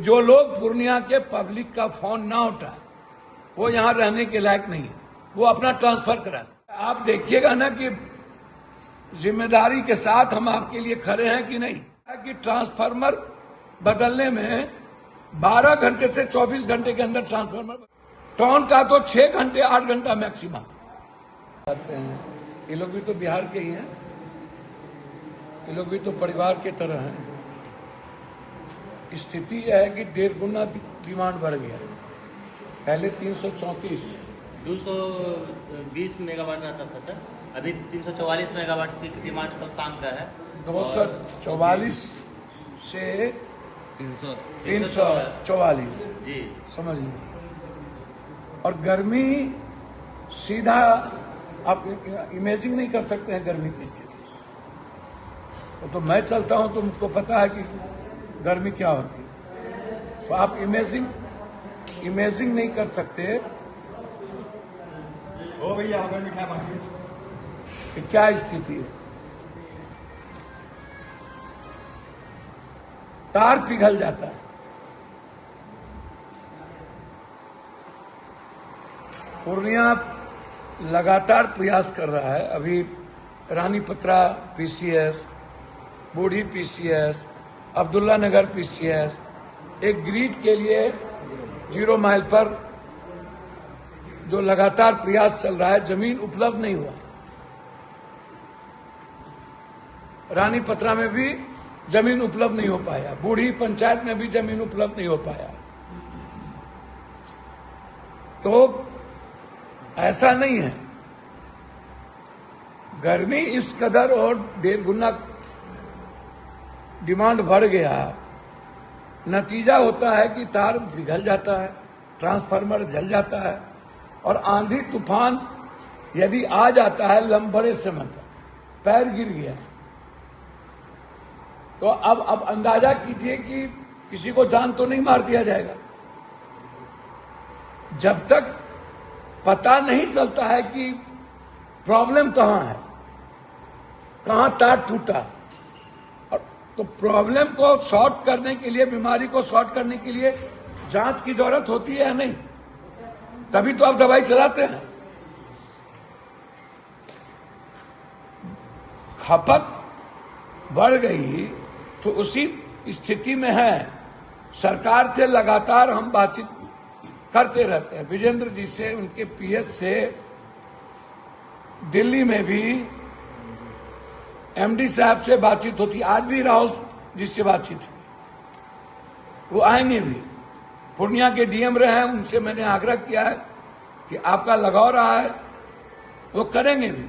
जो लोग पूर्णिया के पब्लिक का फोन ना उठाए वो यहाँ रहने के लायक नहीं है, वो अपना ट्रांसफर कराए। आप देखिएगा ना कि जिम्मेदारी के साथ हम आपके लिए खड़े हैं कि नहीं। कि ट्रांसफार्मर बदलने में 12 घंटे से 24 घंटे के अंदर ट्रांसफार्मर, टाउन का तो 6 घंटे 8 घंटा मैक्सिमम आते हैं। ये लोग भी तो बिहार के ही हैं, ये लोग भी तो परिवार के तरह हैं। स्थिति यह है कि 1.5 गुना डिमांड बढ़ गया। पहले 334 220 मेगावाट रहता था सर, अभी 344 मेगावाट की डिमांड कल शाम का है। 244 से 344 जी समझ लीजिए। और गर्मी सीधा आप इमेजिंग नहीं कर सकते हैं गर्मी की स्थिति। तो मैं चलता हूं तो मुझको पता है कि गर्मी क्या होती है, तो आप इमेजिंग नहीं कर सकते ओ भैया मिठाई मांगिए कि क्या स्थिति है। तार पिघल जाता है। पूर्णिया लगातार प्रयास कर रहा है। अभी रानीपत्रा पीसीएस, बूढ़ी पीसीएस, अब्दुल्ला नगर पीसीएस, एक ग्रिड के लिए 0 माइल पर जो लगातार प्रयास चल रहा है, जमीन उपलब्ध नहीं हुआ। रानीपत्रा में भी जमीन उपलब्ध नहीं हो पाया, बूढ़ी पंचायत में भी जमीन उपलब्ध नहीं हो पाया। तो ऐसा नहीं है, गर्मी इस कदर और 1.5 गुना डिमांड बढ़ गया, नतीजा होता है कि तार पिघल जाता है, ट्रांसफार्मर जल जाता है। और आंधी तूफान यदि आ जाता है लंबे समय तक, पैर गिर गया, तो अब अंदाजा कीजिए कि किसी को जान तो नहीं मार दिया जाएगा। जब तक पता नहीं चलता है कि प्रॉब्लम कहां है, कहां तार टूटा, और तो प्रॉब्लम को सॉल्व करने के लिए, बीमारी को सॉल्व करने के लिए जांच की जरूरत होती है या नहीं, तभी तो आप दवाई चलाते हैं। खपत बढ़ गई तो उसी स्थिति में है। सरकार से लगातार हम बातचीत करते रहते हैं, विजेंद्र जी से, उनके पीएस से, दिल्ली में भी एमडी साहब से बातचीत होती। आज भी राहुल जी से बातचीत हुई, वो आएंगे भी। पूर्णिया के डीएम रहे हैं, उनसे मैंने आग्रह किया है कि आपका लगाव रहा है, वो करेंगे भी।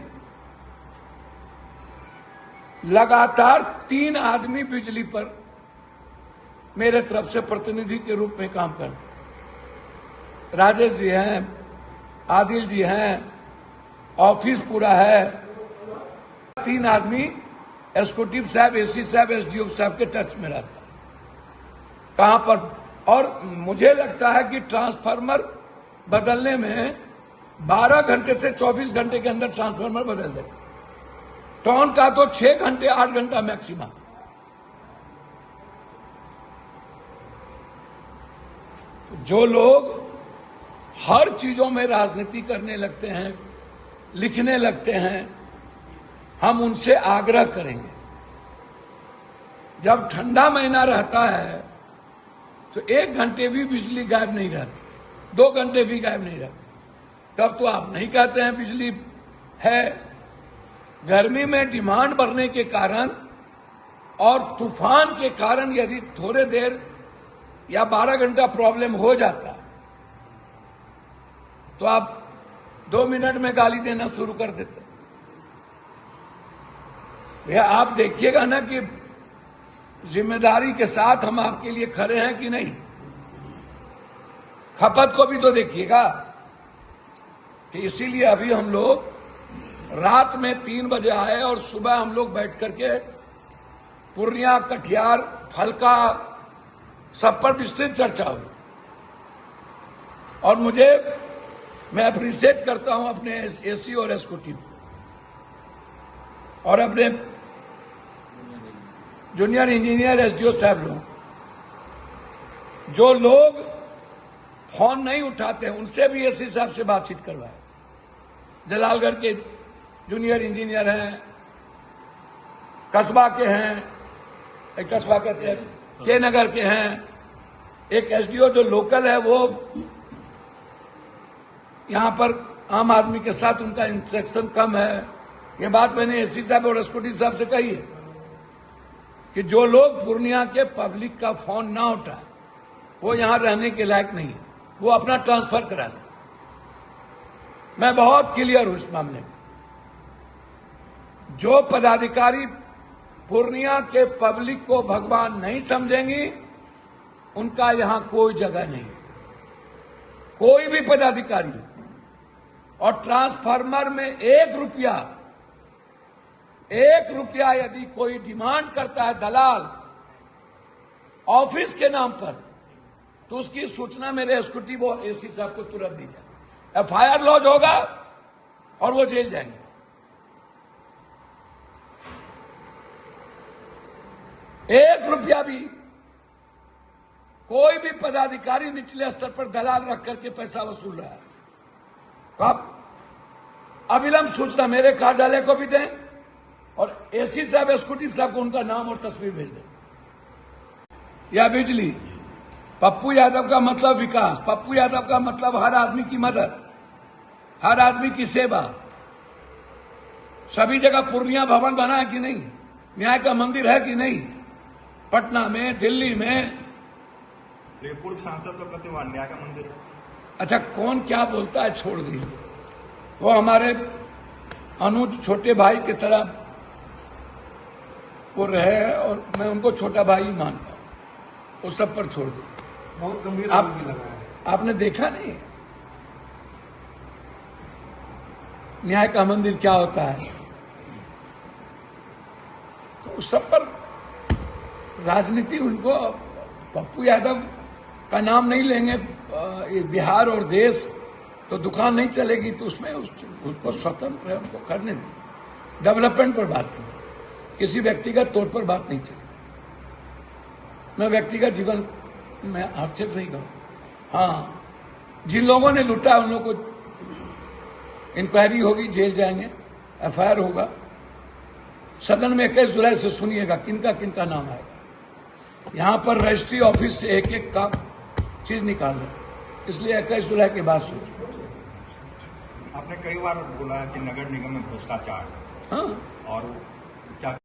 लगातार 3 आदमी बिजली पर मेरे तरफ से प्रतिनिधि के रूप में काम करते। राजेश जी हैं, आदिल जी हैं, ऑफिस पूरा है। 3 आदमी एग्जीक्यूटिव साहब, एसी साहब, एसडीओ साहब के टच में रहता है। कहां पर? और मुझे लगता है कि ट्रांसफार्मर बदलने में 12 घंटे से 24 घंटे के अंदर ट्रांसफार्मर बदल देगा। टाउन का तो 6 घंटे 8 घंटा मैक्सिमम। जो लोग हर चीजों में राजनीति करने लगते हैं, लिखने लगते हैं, हम उनसे आग्रह करेंगे, जब ठंडा महीना रहता है तो 1 घंटे भी बिजली गायब नहीं रहती, 2 घंटे भी गायब नहीं रहती, तब तो आप नहीं कहते हैं बिजली है। गर्मी में डिमांड बढ़ने के कारण और तूफान के कारण यदि थोड़े देर या 12 घंटा प्रॉब्लम हो जाता तो आप 2 मिनट में गाली देना शुरू कर देते। भैया आप देखिएगा ना कि जिम्मेदारी के साथ हम आपके लिए खड़े हैं कि नहीं। खपत को भी तो देखिएगा। कि इसीलिए अभी हम लोग रात में 3 बजे आए और सुबह हम लोग बैठ करके पूर्णिया, कटिहार, फलका सब पर विस्तृत चर्चा हुई। और मैं अप्रिशिएट करता हूं अपने एसी और एसक्यूटिव और अपने जूनियर इंजीनियर एसडीओ साहब लोग। जो लोग फोन नहीं उठाते उनसे भी एसपी साहब से बातचीत करवाए। जलालगढ़ के जूनियर इंजीनियर हैं, कस्बा के हैं, एक कस्बा कहते हैं, के नगर के हैं, एक एसडीओ जो लोकल है वो यहां पर आम आदमी के साथ उनका इंटरेक्शन कम है। ये बात मैंने एसपी साहब और एसकोटी साहब से कही है कि जो लोग पूर्णिया के पब्लिक का फोन ना उठाए वो यहां रहने के लायक नहीं है, वो अपना ट्रांसफर करा दें। मैं बहुत क्लियर हूं इस मामले में। जो पदाधिकारी पूर्णिया के पब्लिक को भगवान नहीं समझेंगी उनका यहां कोई जगह नहीं, कोई भी पदाधिकारी। और ट्रांसफार्मर में 1 रुपया यदि कोई डिमांड करता है दलाल ऑफिस के नाम पर तो उसकी सूचना मेरे एसक्यूटिव और एसी साहब को तुरंत दी जाए। एफआईआर लॉन्च होगा और वो जेल जाएंगे। ₹1 भी कोई भी पदाधिकारी निचले स्तर पर दलाल रख करके पैसा वसूल रहा है तो आप अविलंब सूचना मेरे कार्यालय को भी दें और एसी साहब एसक्यूटिव साहब को उनका नाम और तस्वीर भेज दें। या बिजली, पप्पू यादव का मतलब विकास, पप्पू यादव का मतलब हर आदमी की मदद, हर आदमी की सेवा। सभी जगह पूर्णिया भवन बना है कि नहीं, न्याय का मंदिर है कि नहीं, पटना में, दिल्ली में। लेकिन पूर्व सांसद तो कहते हैं न्याय का मंदिर है। अच्छा, कौन क्या बोलता है छोड़ दीजिए, वो हमारे अनुज छोटे भाई की तरह वो रहे और मैं उनको छोटा भाई ही मानता हूं, वो सब पर छोड़ दो। बहुत गंभीर आप आरोप लगा है। आपने देखा नहीं न्याय का मंदिर क्या होता है, तो उस सब पर राजनीति। उनको पप्पू यादव का नाम नहीं लेंगे ये बिहार और देश तो दुकान नहीं चलेगी, तो उसमें उसको स्वतंत्र है, उनको करने दें। डेवलपमेंट पर बात कीजिए, किसी व्यक्तिगत तौर पर बात नहीं चलेगी। मैं व्यक्तिगत जीवन में आक्षेप नहीं करूं। हाँ, जिन लोगों ने लूटा उन लोगों को इंक्वायरी होगी, जेल जाएंगे, एफआईआर होगा। सदन में 21 जुलाई से सुनिएगा किनका किनका नाम आएगा। यहां पर रजिस्ट्री ऑफिस से एक का चीज निकाल रहे, इसलिए 21 जुलाई के बाद सोचिए। आपने कई बार बोला है कि नगर निगम में भ्रष्टाचार, हाँ, और